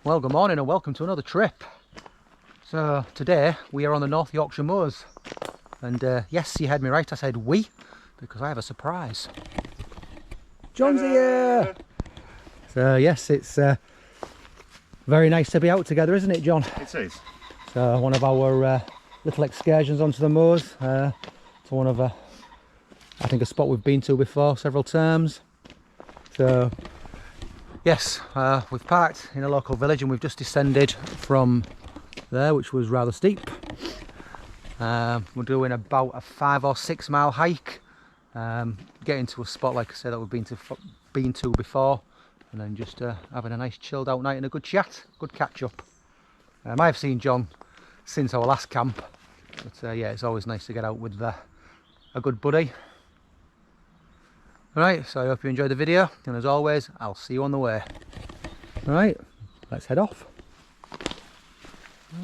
Well, good morning and welcome to another trip. So today we are on the North Yorkshire moors, and yes, you heard me right, I said we, because I have a surprise. John's here! So yes, it's very nice to be out together, isn't it, John? It is. So one of our little excursions onto the moors, to one of I think a spot we've been to before several times. So yes, we've parked in a local village and we've just descended from there, which was rather steep. We're doing about a 5 or 6 mile hike, getting to a spot, like I said, that we've been to before, and then just having a nice chilled out night and a good chat, good catch up. I have seen John since our last camp, but yeah, it's always nice to get out with a good buddy. Alright, so I hope you enjoyed the video, and as always, I'll see you on the way. Alright, let's head off.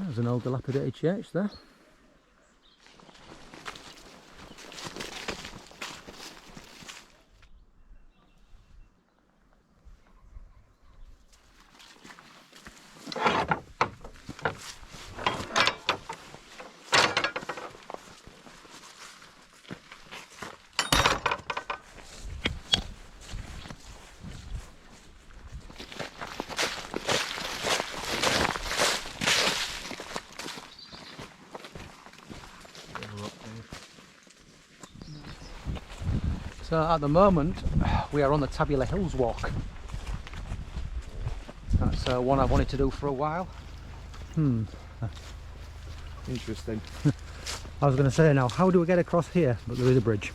There's an old dilapidated church there. So at the moment we are on the Tabular Hills walk. That's one I've wanted to do for a while. Interesting. I was going to say, now how do we get across here? But there is a bridge.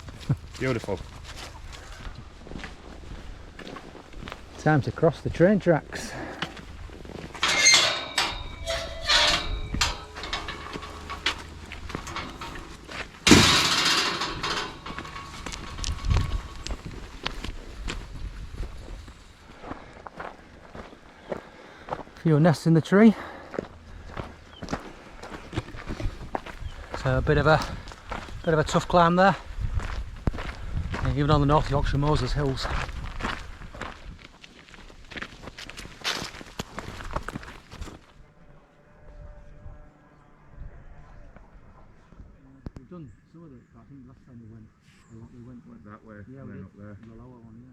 Beautiful. Time to cross the train tracks. Few nests in the tree. So a bit of a tough climb there. And even on the North Yorkshire moors there's hills. We've done some of it, but I think last time we went That way, yeah, and we then did. up there. The lower one, yeah.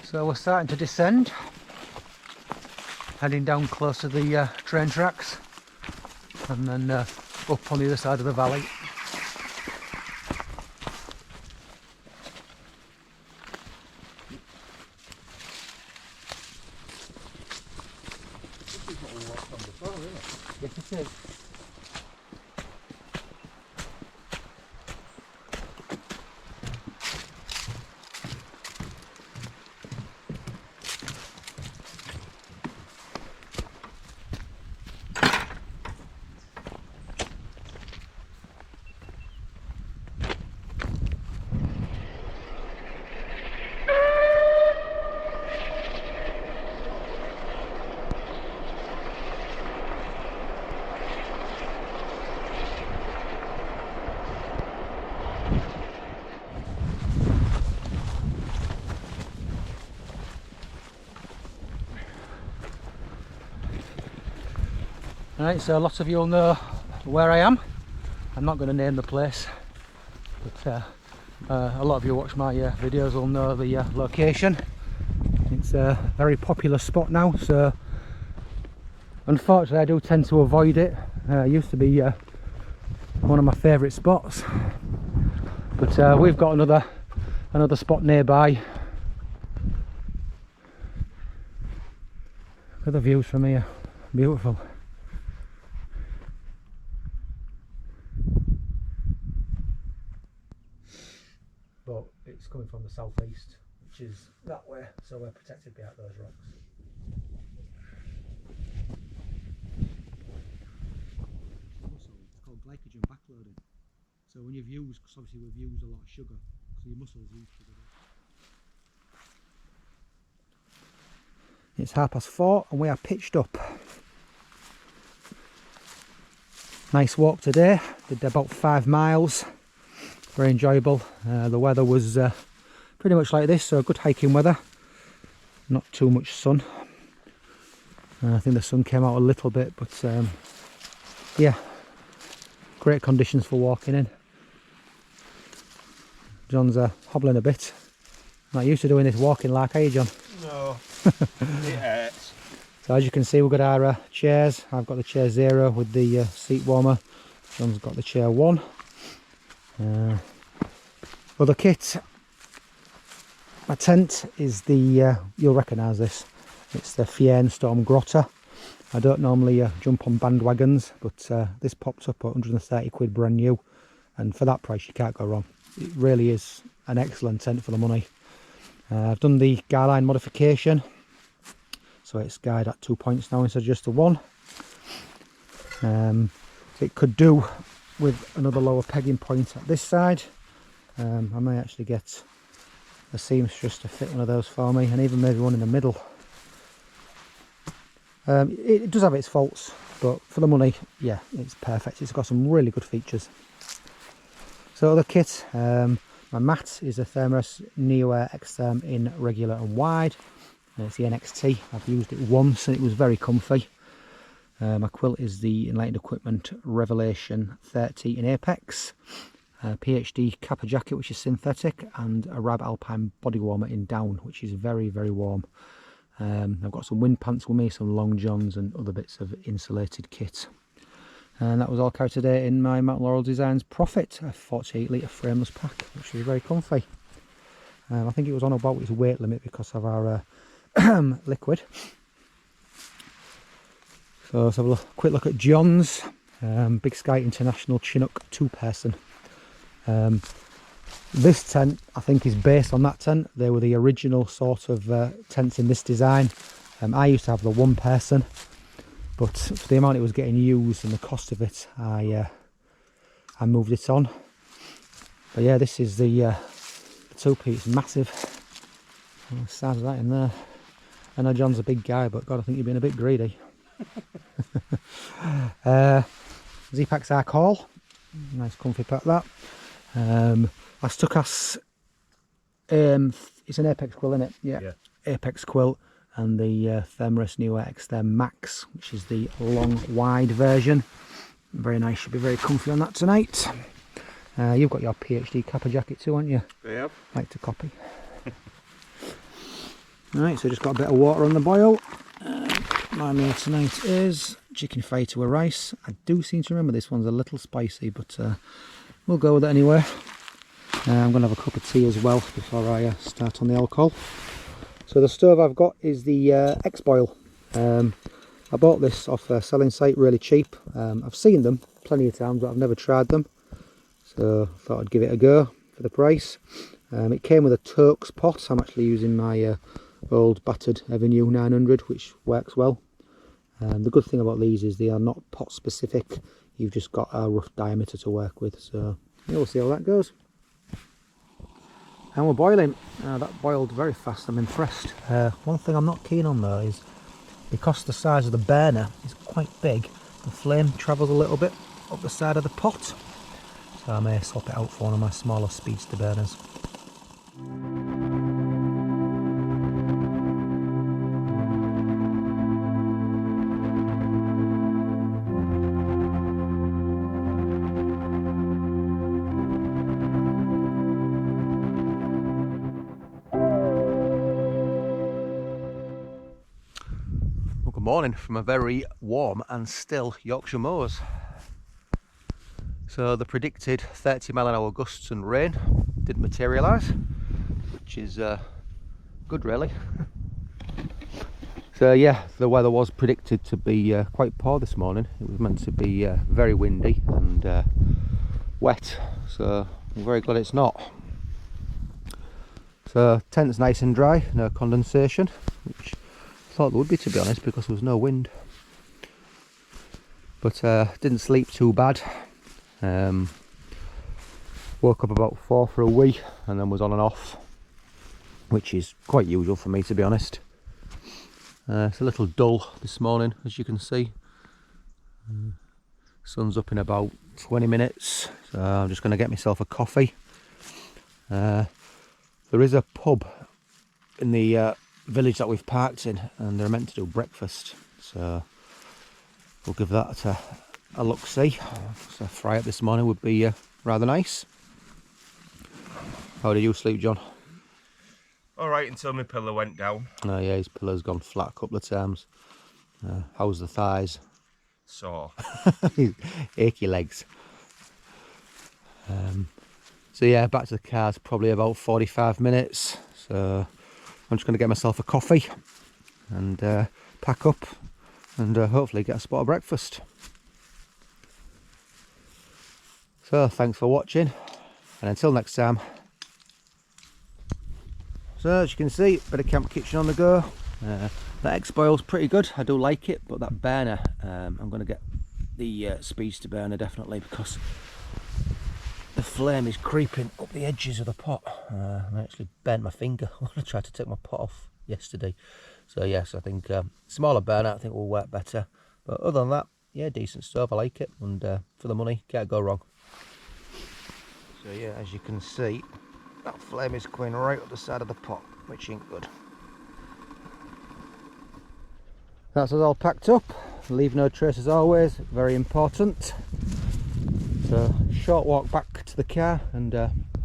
So we're starting to descend, heading down close to the train tracks, and then up on the other side of the valley. This is what we walked on before, isn't it? Yes, it is. Right, so lots of you will know where I am. I'm not going to name the place, but a lot of you who watch my videos will know the location. It's a very popular spot now, so unfortunately I do tend to avoid it. It used to be one of my favourite spots, but we've got another spot nearby. Look at the views from here, beautiful. But it's coming from the southeast, which is that way, so we're protected behind those rocks. It's called glycogen backloading. So when you've used, because obviously we've used a lot of sugar, so your muscles use sugar. It's 4:30 and we are pitched up. Nice walk today, did about 5 miles. Very enjoyable. The weather was pretty much like this, so good hiking weather. not too much sun. I think the sun came out a little bit, but yeah, great conditions for walking in. John's hobbling a bit. Not used to doing this walking like, are you, John? No, it hurts. So as you can see, we've got our chairs. I've got the chair 0 with the seat warmer. John's got the chair 1. Other kit. My tent is the, you'll recognise this, it's the Fienne Storm Grotta. I don't normally jump on bandwagons, but this popped up at 130 quid brand new, and for that price you can't go wrong. It really is an excellent tent for the money. I've done the guy line modification, so it's guyed at 2 points now instead of just a 1. It could do with another lower pegging point at this side. I may actually get a seamstress to fit one of those for me, and even maybe one in the middle. It does have its faults, but for the money, yeah, it's perfect. It's got some really good features. So the kit, my mat is a Thermos NYM X-Therm in regular and wide. It's the NXT. I've used it once and it was very comfy. My quilt is the Enlightened Equipment Revelation 30 in Apex. PhD Kappa jacket, which is synthetic, and a Rab Alpine body warmer in down, which is very, very warm. I've got some wind pants with me, some long johns and other bits of insulated kit. And that was all carried today in my Mountain Laurel Designs Profit, a 48 litre frameless pack, which was very comfy. I think it was on about its weight limit because of our liquid. So let's have a quick look at John's Big Sky International Chinook 2-person. This tent I think is based on that tent. They were the original sort of tents in this design. I used to have the 1-person, but for the amount it was getting used and the cost of it, I moved it on. But yeah, this is the 2-piece, massive. The size of that in there. I know John's a big guy, but God, I think you're being a bit greedy. Z-Pack's our call. Nice comfy pack that. I stuck us, it's an Apex quilt, isn't it? Yeah. Apex quilt, and the Thermos NYM X-Therm Max, which is the long wide version. Very nice, should be very comfy on that tonight. You've got your PhD Kappa jacket too, haven't you? Yep. Like to copy. Right, so just got a bit of water on the boil. My meal tonight is chicken fajita with rice. I do seem to remember this one's a little spicy, but we'll go with it anyway. I'm going to have a cup of tea as well before I start on the alcohol. So the stove I've got is the X-Boil. I bought this off a selling site really cheap. I've seen them plenty of times, but I've never tried them. So I thought I'd give it a go for the price. It came with a Turk's pot. I'm actually using my old battered Avenue 900, which works well. The good thing about these is they are not pot specific. You've just got a rough diameter to work with, so yeah, we'll see how that goes. And we're boiling. That boiled very fast, I'm impressed. One thing I'm not keen on though is, because the size of the burner is quite big, the flame travels a little bit up the side of the pot, so I may swap it out for one of my smaller speedster burners. Good morning from a very warm and still Yorkshire moors. So the predicted 30-mile-an-hour gusts and rain didn't materialise, which is good really. So yeah, the weather was predicted to be quite poor this morning. It was meant to be very windy and wet, so I'm very glad it's not. So tent's nice and dry, no condensation, which I thought there would be, to be honest, because there was no wind. But didn't sleep too bad. Woke up about 4 for a wee and then was on and off, which is quite usual for me, to be honest. It's a little dull this morning, as you can see. Sun's up in about 20 minutes, so I'm just going to get myself a coffee. There is a pub in the village that we've parked in, and they're meant to do breakfast, so we'll give that a look-see. So a fry up this morning would be rather nice. How did you sleep, John? Alright, until my pillow went down. Oh yeah, his pillow's gone flat a couple of times. How's the thighs? Sore. Achy legs. So yeah, back to the car's probably about 45 minutes. So I'm just going to get myself a coffee and pack up and hopefully get a spot of breakfast. So thanks for watching, and until next time. So as you can see, bit of camp kitchen on the go. That egg spoil's pretty good, I do like it, but that burner, I'm going to get the speedster burner definitely, because the flame is creeping up the edges of the pot. I actually burnt my finger when I tried to take my pot off yesterday. So yes, I think smaller burner I think will work better. But other than that, yeah, decent stove, I like it, and for the money, can't go wrong. So yeah, as you can see, that flame is going right up the side of the pot, which ain't good. That's us all packed up. Leave no trace as always, very important. So short walk back to the car, and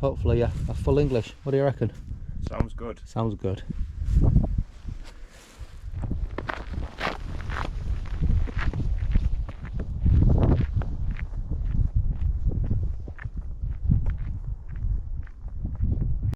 hopefully a full English. What do you reckon? Sounds good. Sounds good.